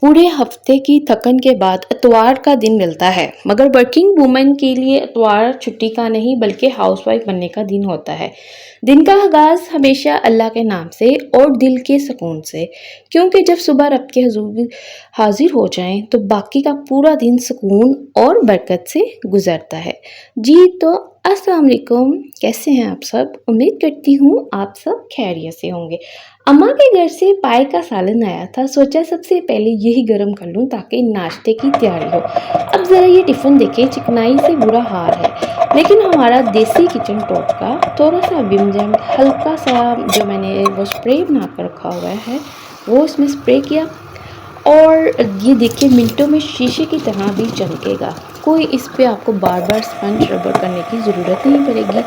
पूरे हफ्ते की थकन के बाद इतवार का दिन मिलता है, मगर वर्किंग वुमन के लिए इतवार छुट्टी का नहीं बल्कि हाउसवाइफ बनने का दिन होता है। दिन का आगाज़ हमेशा अल्लाह के नाम से और दिल के सुकून से, क्योंकि जब सुबह रब के हुजूर हाजिर हो जाएं तो बाकी का पूरा दिन सुकून और बरकत से गुजरता है। जी तो अस्सलाम वालेकुम, कैसे हैं आप सब? उम्मीद करती हूँ आप सब खैरियत से होंगे। अम्मा के घर से पाए का सालन आया था, सोचा सबसे पहले यही गर्म कर लूँ ताकि नाश्ते की तैयारी हो। अब ज़रा ये टिफ़िन देखें, चिकनाई से बुरा हाल है, लेकिन हमारा देसी किचन टोटका थोड़ा सा विम जेम हल्का सा जो मैंने वो स्प्रे बना कर रखा हुआ है वो इसमें स्प्रे किया और ये देखिए मिनटों में शीशे की तरह भी चमकेगा। कोई इस पे आपको बार बार स्पंज रबर करने की ज़रूरत नहीं पड़ेगी,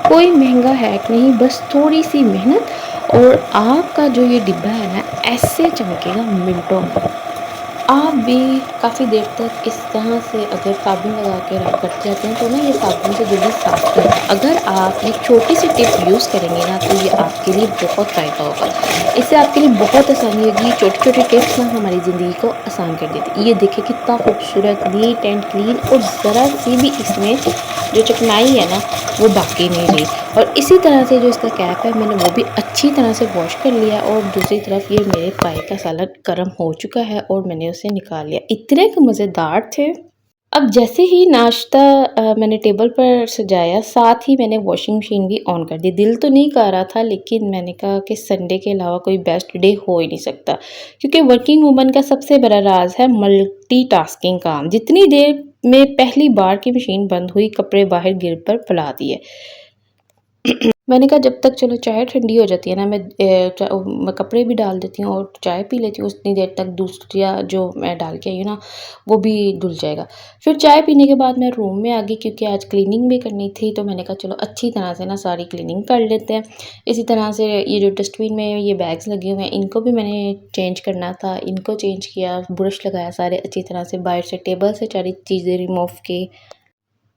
कोई महंगा हैक नहीं, बस थोड़ी सी मेहनत और आपका जो ये डिब्बा है ना ऐसे चमकेगा मिनटों में। आप भी काफ़ी देर तक इस तरह से अगर साबुन लगा के रख करते जाते हैं तो ना ये साबुन से जल्दी साफ नहीं होता। अगर आप ये छोटी सी टिप यूज़ करेंगे ना तो ये आपके लिए बहुत फ़ायदा होगा। इससे आपके लिए बहुत आसानी होगी। छोटी-छोटी टिप्स ना हमारी ज़िंदगी को आसान कर देती है। ये देखिए कितना खूबसूरत नीट एंड क्लीन और ज़रा सी भी इसमें जो चिकनाई है ना वो बाकी नहीं रही। और इसी तरह से जो इसका कैप है मैंने वो भी अच्छी तरह से वॉश कर लिया और दूसरी तरफ ये मेरे पाए का सालन गर्म हो चुका है और मैंने उसे निकाल लिया। इतने मज़ेदार थे। अब जैसे ही नाश्ता मैंने टेबल पर सजाया, साथ ही मैंने वॉशिंग मशीन भी ऑन कर दी। दिल तो नहीं कर रहा था, लेकिन मैंने कहा कि संडे के अलावा कोई बेस्ट डे हो ही नहीं सकता, क्योंकि वर्किंग वूमन का सबसे बड़ा राज है मल्टीटास्किंग काम। जितनी देर में पहली बार की मशीन बंद हुई, कपड़े बाहर गिर पर फैला दिए। मैंने कहा जब तक चलो चाय ठंडी हो जाती है ना, मैं कपड़े भी डाल देती हूँ और चाय पी लेती हूँ, उतनी देर तक दूसरा जो मैं डाल के आई हूँ ना वो भी धुल जाएगा। फिर चाय पीने के बाद मैं रूम में आ गई, क्योंकि आज क्लीनिंग भी करनी थी, तो मैंने कहा चलो अच्छी तरह से ना सारी क्लीनिंग कर लेते हैं। इसी तरह से ये जो डस्टबिन में ये बैग्स लगे हुए हैं इनको भी मैंने चेंज करना था, इनको चेंज किया, ब्रश लगाया सारे अच्छी तरह से, बाहर से टेबल से सारी चीज़ें रिमूव की।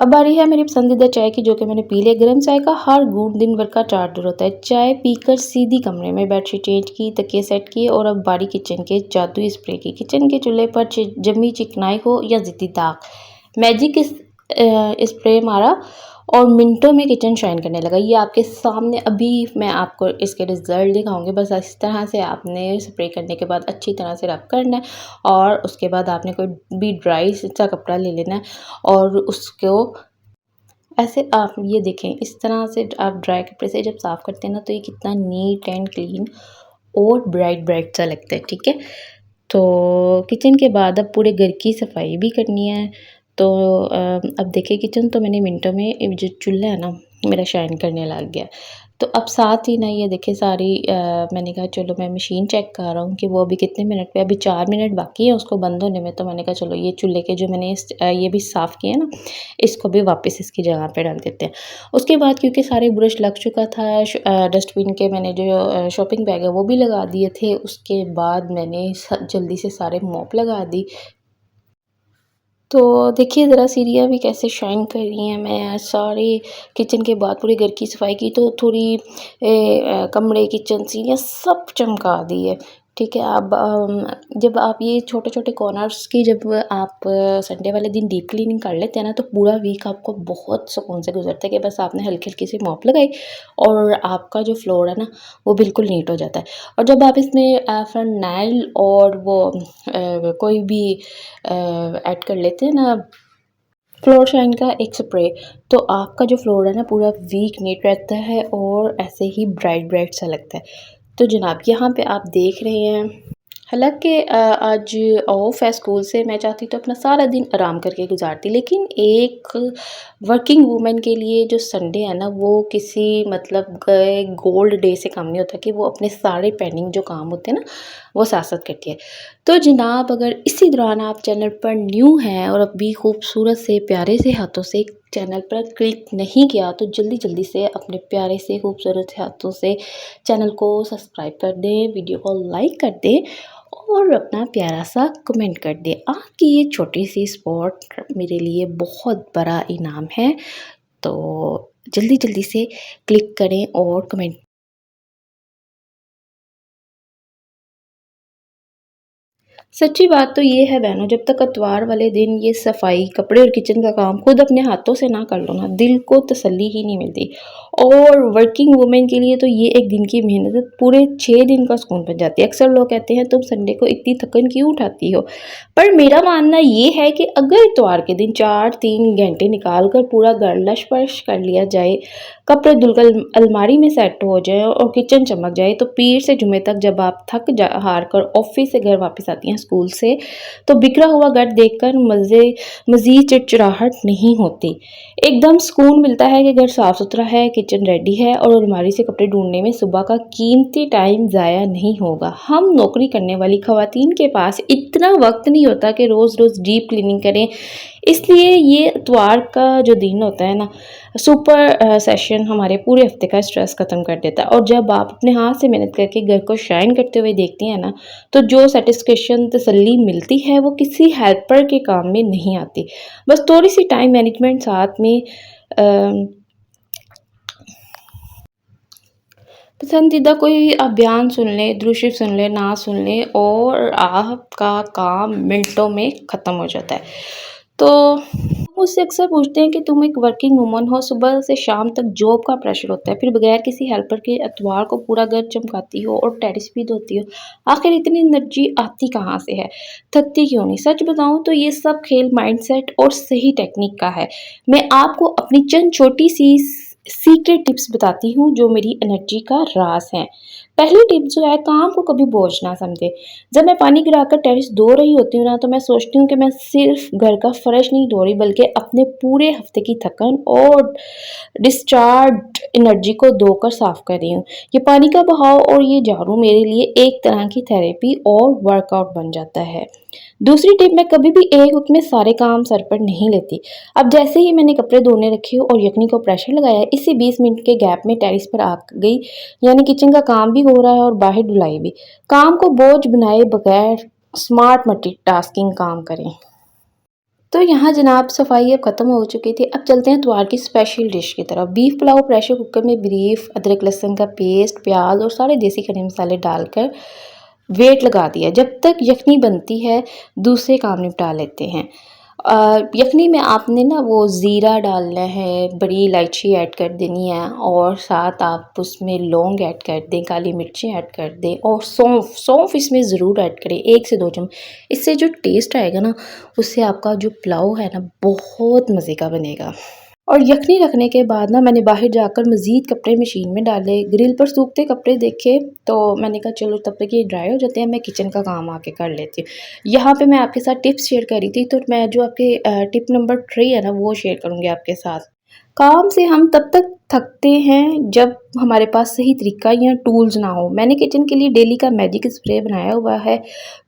अब बारी है मेरी पसंदीदा चाय की, जो कि मैंने पी लिया। गर्म चाय का हर घूंट दिन भर का चार्जर होता है। चाय पीकर सीधी कमरे में बेडशीट चेंज की, तकिए सेट किए और अब बारी किचन के जादुई स्प्रे की। किचन के चूल्हे पर जमी चिकनाई हो या ज़िद्दी दाग, मैजिक स्प्रे मारा और मिनटों में किचन शाइन करने लगा। ये आपके सामने अभी मैं आपको इसके रिजल्ट दिखाऊंगी। बस इस तरह से आपने स्प्रे करने के बाद अच्छी तरह से रब करना है और उसके बाद आपने कोई भी ड्राई सा कपड़ा ले लेना है और उसको ऐसे आप ये देखें इस तरह से आप ड्राई कपड़े से जब साफ़ करते हैं ना तो ये कितना नीट एंड क्लीन और ब्राइट ब्राइट सा लगता है। ठीक है, तो किचन के बाद अब पूरे घर की सफाई भी करनी है। तो अब देखिए किचन तो मैंने मिनटों में जो चूल्हा है ना मेरा शाइन करने लग गया। तो अब साथ ही ना ये देखिए सारी मैंने कहा चलो मैं मशीन चेक कर रहा हूँ कि वो अभी कितने मिनट पे, अभी 4 मिनट बाकी है उसको बंद होने में। तो मैंने कहा चलो ये चूल्हे के जो मैंने ये भी साफ़ किए ना इसको भी वापस इसकी जगह पे डाल देते हैं। उसके बाद क्योंकि सारे ब्रश लग चुका था, डस्टबिन के मैंने जो शॉपिंग बैग है वो भी लगा दिए थे। उसके बाद मैंने जल्दी से सारे मॉप लगा दी। तो देखिए ज़रा सीढ़ियाँ भी कैसे शाइन कर रही हैं। मैं आज सारे किचन के बाद पूरे घर की सफाई की तो थोड़ी कमरे, किचन, सीढ़ियाँ सब चमका दी है। ठीक है, अब जब आप ये छोटे-छोटे कॉर्नर्स की जब आप संडे वाले दिन डीप क्लीनिंग कर लेते हैं ना तो पूरा वीक आपको बहुत सुकून से गुज़रता है कि बस आपने हल्की-हल्की सी मॉप लगाई और आपका जो फ्लोर है ना वो बिल्कुल नीट हो जाता है। और जब आप इसमें फ़िनाइल और वो कोई भी ऐड कर लेते हैं ना फ्लोर शाइन का एक स्प्रे, तो आपका जो फ्लोर है ना पूरा वीक नीट रहता है और ऐसे ही ब्राइट ब्राइट सा लगता है। तो जनाब यहाँ पे आप देख रहे हैं, हालाँकि आज ऑफ है स्कूल से, मैं चाहती तो अपना सारा दिन आराम करके गुज़ारती, लेकिन एक वर्किंग वूमेन के लिए जो संडे है ना वो किसी मतलब गए गोल्ड डे से कम नहीं होता कि वो अपने सारे पेंडिंग जो काम होते हैं ना वो साथ-साथ करती है। तो जनाब अगर इसी दौरान आप चैनल पर न्यू हैं और अभी खूबसूरत से प्यारे से हाथों से चैनल पर क्लिक नहीं किया तो जल्दी-जल्दी से अपने प्यारे से खूबसूरत से हाथों से चैनल को सब्सक्राइब कर दें, वीडियो को लाइक कर दें और अपना प्यारा सा कमेंट कर दें। आपकी ये छोटी सी सपोर्ट मेरे लिए बहुत बड़ा इनाम है। तो जल्दी-जल्दी से क्लिक करें और कमेंट सच्ची बात तो ये है बहनों, जब तक इतवार वाले दिन ये सफाई, कपड़े और किचन का काम खुद अपने हाथों से ना कर लो ना, दिल को तसल्ली ही नहीं मिलती। और वर्किंग वुमेन के लिए तो ये एक दिन की मेहनत पूरे 6 दिन का सुकून बन जाती है। अक्सर लोग कहते हैं तुम संडे को इतनी थकन क्यों उठाती हो? पर मेरा मानना ये है कि अगर इतवार के दिन 4-3 घंटे निकाल कर पूरा घर लश-फश कर लिया जाए, कपड़े धुलकर अलमारी में सेट हो जाए और किचन चमक जाए, तो पीर से जुमे तक जब आप थक जा हार कर ऑफिस से घर वापस आती हैं स्कूल से, तो बिखरा हुआ घर देखकर मज़ीद चिड़चिड़ाहट नहीं होती। एकदम सुकून मिलता है कि घर साफ सुथरा है, किचन रेडी है और अलमारी से कपड़े ढूंढने में सुबह का कीमती टाइम ज़ाया नहीं होगा। हम नौकरी करने वाली खवातीन के पास इतना वक्त नहीं होता कि रोज़ रोज़ डीप क्लीनिंग करें, इसलिए ये इतवार का जो दिन होता है ना, सुपर सेशन हमारे पूरे हफ्ते का स्ट्रेस ख़त्म कर देता है। और जब आप अपने हाथ से मेहनत करके घर को शाइन करते हुए देखती हैं ना, तो जो सेटिस्फेक्शन तसल्ली मिलती है वो किसी हेल्पर के काम में नहीं आती। बस थोड़ी सी टाइम मैनेजमेंट साथ में अ, पसंदीदा कोई आप बयान सुन लें, दृश्य सुन लें, नात सुन लें और आपका काम मिनटों में ख़त्म हो जाता है। तो मुझसे अक्सर पूछते हैं कि तुम एक वर्किंग वूमन हो, सुबह से शाम तक जॉब का प्रेशर होता है, फिर बगैर किसी हेल्पर के इतवार को पूरा घर चमकाती हो और टेरेस भी धोती हो। आखिर इतनी एनर्जी आती कहाँ से है? थकती क्यों नहीं? सच बताऊँ तो ये सब खेल माइंडसेट और सही टेक्निक का है। मैं आपको अपनी चंद छोटी-सी सीक्रेट टिप्स बताती हूँ जो मेरी एनर्जी का राज़ हैं। पहली टिप जो है, काम को कभी बोझ ना समझें। जब मैं पानी गिराकर टेरेस धो रही होती हूँ ना, तो मैं सोचती हूँ कि मैं सिर्फ घर का फर्श नहीं धो रही बल्कि अपने पूरे हफ्ते की थकन और डिस्चार्ज एनर्जी को धोकर साफ कर रही हूँ। ये पानी का बहाव और ये झाड़ू मेरे लिए एक तरह की थेरेपी और वर्कआउट बन जाता है। दूसरी टिप, मैं कभी भी एक वक्त में सारे काम सर पर नहीं लेती। अब जैसे ही मैंने कपड़े धोने रखे और यखनी को प्रेशर लगाया, इसी 20 मिनट के गैप में टेरेस पर आ गई, यानी किचन का काम भी हो रहा है और बाहर धुलाई भी। काम को बोझ बनाए बगैर स्मार्ट मल्टीटास्किंग काम करें। तो यहाँ जनाब सफाई अब ख़त्म हो चुकी थी। अब चलते हैं इतवार की स्पेशल डिश की तरफ। बीफ पुलाव प्रेशर कुकर में बीफ, अदरक लहसुन का पेस्ट, प्याज और सारे देसी खड़े मसाले डालकर वेट लगा दिया। जब तक यखनी बनती है दूसरे काम निपटा लेते हैं। यखनी में आपने ना वो ज़ीरा डालना है, बड़ी इलायची ऐड कर देनी है और साथ आप उसमें लौंग ऐड कर दें, काली मिर्ची ऐड कर दें और सौंफ सौंफ इसमें ज़रूर ऐड करें, 1 से 2 चम्मच। इससे जो टेस्ट आएगा ना, उससे आपका जो पुलाव है ना बहुत मज़े का बनेगा। और यखनी रखने के बाद ना मैंने बाहर जाकर मज़ीद कपड़े मशीन में डाले। ग्रिल पर सूखते कपड़े देखे तो मैंने कहा चलो तब तक ये ड्राई हो जाते हैं, मैं किचन का काम आके कर लेती हूँ। यहाँ पे मैं आपके साथ टिप्स शेयर कर रही थी, तो मैं जो आपके टिप नंबर 3 है ना वो शेयर करूँगी आपके साथ। काम से हम तब तक थकते हैं जब हमारे पास सही तरीका या टूल्स ना हो। मैंने किचन के लिए डेली का मैजिक स्प्रे बनाया हुआ है,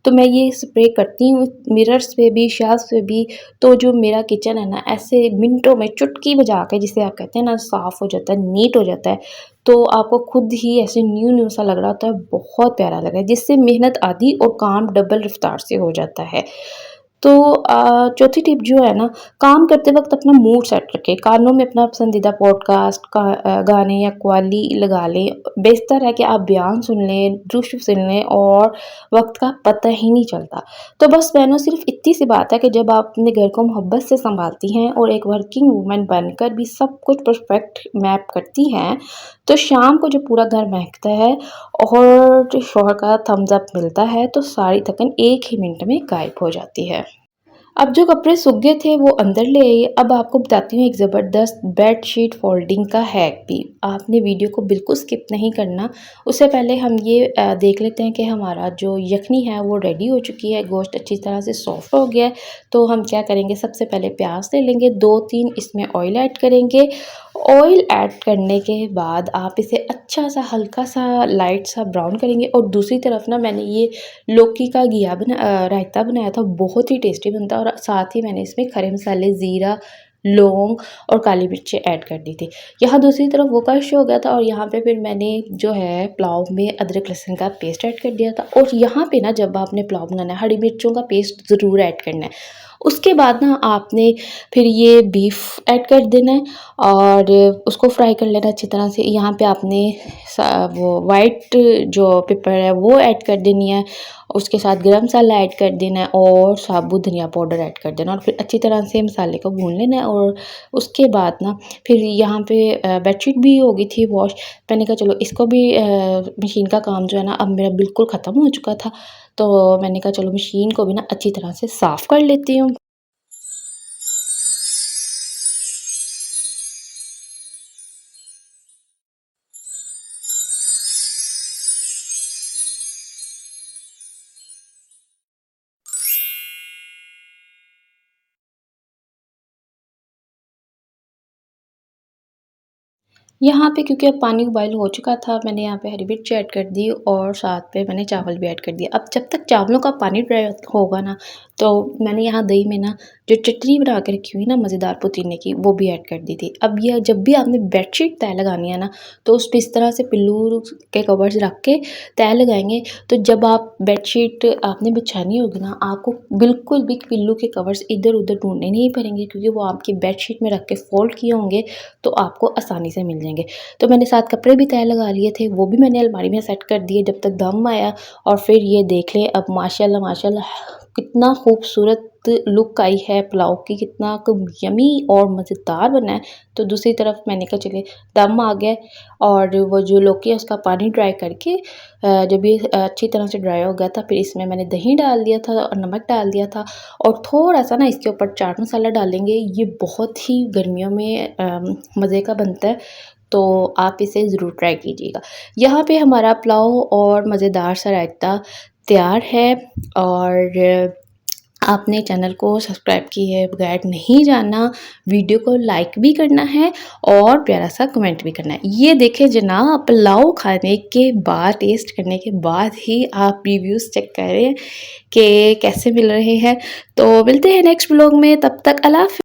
तो मैं ये स्प्रे करती हूँ मिरर्स पे भी, शेल्फ्स पे भी। तो जो मेरा किचन है ना, ऐसे मिनटों में चुटकी बजा के, जिसे आप कहते हैं ना, साफ़ हो जाता है, नीट हो जाता है। तो आपको खुद ही ऐसे न्यू न्यू सा लग रहा होता है, बहुत प्यारा लग रहा है, जिससे मेहनत आधी और काम डबल रफ्तार से हो जाता है। तो चौथी टिप जो है ना, काम करते वक्त अपना मूड सेट रखें। कानों में अपना पसंदीदा पॉडकास्ट का गाने या कव्वाली लगा लें। बेहतर है कि आप बयान सुन लें, दृश्य सुन लें और वक्त का पता ही नहीं चलता। तो बस बहनों, सिर्फ इतनी सी बात है कि जब आप अपने घर को मोहब्बत से संभालती हैं और एक वर्किंग वूमन बनकर भी सब कुछ परफेक्ट मैप करती हैं, तो शाम को जब पूरा घर महकता है और शौहर का थम्स अप मिलता है, तो सारी थकन एक ही मिनट में गायब हो जाती है। अब जो कपड़े सूख गए थे वो अंदर ले आइए। अब आपको बताती हूँ एक ज़बरदस्त बेडशीट फोल्डिंग का हैक भी। आपने वीडियो को बिल्कुल स्किप नहीं करना। उससे पहले हम ये देख लेते हैं कि हमारा जो यखनी है वो रेडी हो चुकी है, गोश्त अच्छी तरह से सॉफ्ट हो गया है। तो हम क्या करेंगे, सबसे पहले प्याज ले लेंगे, 2-3 इसमें ऑयल ऐड करेंगे। ऑयल ऐड करने के बाद आप इसे अच्छा सा हल्का सा लाइट सा ब्राउन करेंगे। और दूसरी तरफ ना मैंने ये लौकी का रायता बनाया था, बहुत ही टेस्टी बनता है। और साथ ही मैंने इसमें खड़े मसाले, ज़ीरा, लौंग और काली मिर्चें ऐड कर दी थी। यहाँ दूसरी तरफ वो कश हो गया था और यहाँ पे फिर मैंने जो है पुलाव में अदरक लहसुन का पेस्ट ऐड कर दिया था। और यहाँ पे ना जब आपने पुलाव बनाना है, हरी मिर्चों का पेस्ट ज़रूर ऐड करना है। उसके बाद ना आपने फिर ये बीफ ऐड कर देना है और उसको फ्राई कर लेना अच्छी तरह से। यहाँ पे आपने वो वाइट जो पेपर है वो ऐड कर देनी है उसके साथ गरम मसाला ऐड कर देना है और साबुत धनिया पाउडर ऐड कर देना और फिर अच्छी तरह से मसाले को भून लेना है। और उसके बाद ना फिर यहाँ पे बेडशीट भी हो गई थी वॉश। मैंने कहा चलो इसको भी मशीन का काम जो है ना अब मेरा बिल्कुल ख़त्म हो चुका था, तो मैंने कहा चलो मशीन को भी ना अच्छी तरह से साफ़ कर लेती हूँ। यहाँ पे क्योंकि अब पानी बॉयल हो चुका था, मैंने यहाँ पे हरी मिर्च ऐड कर दी और साथ पे मैंने चावल भी ऐड कर दिया। अब जब तक चावलों का पानी ड्राई होगा ना, तो मैंने यहाँ दही में ना जो चटनी बना के रखी हुई ना मज़ेदार पुदीने की, वो भी ऐड कर दी थी। अब यह जब भी आपने बेडशीट तह लगानी है ना, तो उस पे इस तरह से पिल्लू के कवर्स रख के तह लगाएंगे, तो जब आप बेडशीट आपने बिछानी होगी ना, आपको बिल्कुल भी पिल्लू के कवर्स इधर उधर ढूंढने नहीं पड़ेंगे, क्योंकि वो आपकी बेडशीट में रख के फोल्ड किए होंगे, तो आपको आसानी से मिल जाएंगे। तो मैंने 7 कपड़े भी तय लगा लिए थे, वो भी मैंने अलमारी में सेट कर दिए जब तक दम आया। और फिर ये देख लें अब माशाल्लाह माशाल्लाह कितना खूबसूरत लुक आई है पुलाव की, कितना यमी और मज़ेदार बना है। तो दूसरी तरफ मैंने कहा चलिए दम आ गया और वो जो लौकी है उसका पानी ड्राई करके जब ये अच्छी तरह से ड्राई हो गया था, फिर इसमें मैंने दही डाल दिया था और नमक डाल दिया था और थोड़ा सा ना इसके ऊपर चाट मसाला डालेंगे। ये बहुत ही गर्मियों में मज़े का बनता है, तो आप इसे ज़रूर ट्राई कीजिएगा। यहाँ पे हमारा पुलाव और मज़ेदार सा रायता तैयार है और आपने चैनल को सब्सक्राइब किए बगैर नहीं जाना, वीडियो को लाइक भी करना है और प्यारा सा कमेंट भी करना है। ये देखें जनाब, पुलाव खाने के बाद, टेस्ट करने के बाद ही आप रिव्यूज़ चेक करें कि कैसे मिल रहे हैं। तो मिलते हैं नेक्स्ट व्लॉग में, तब तक अल्लाह हाफ़िज़।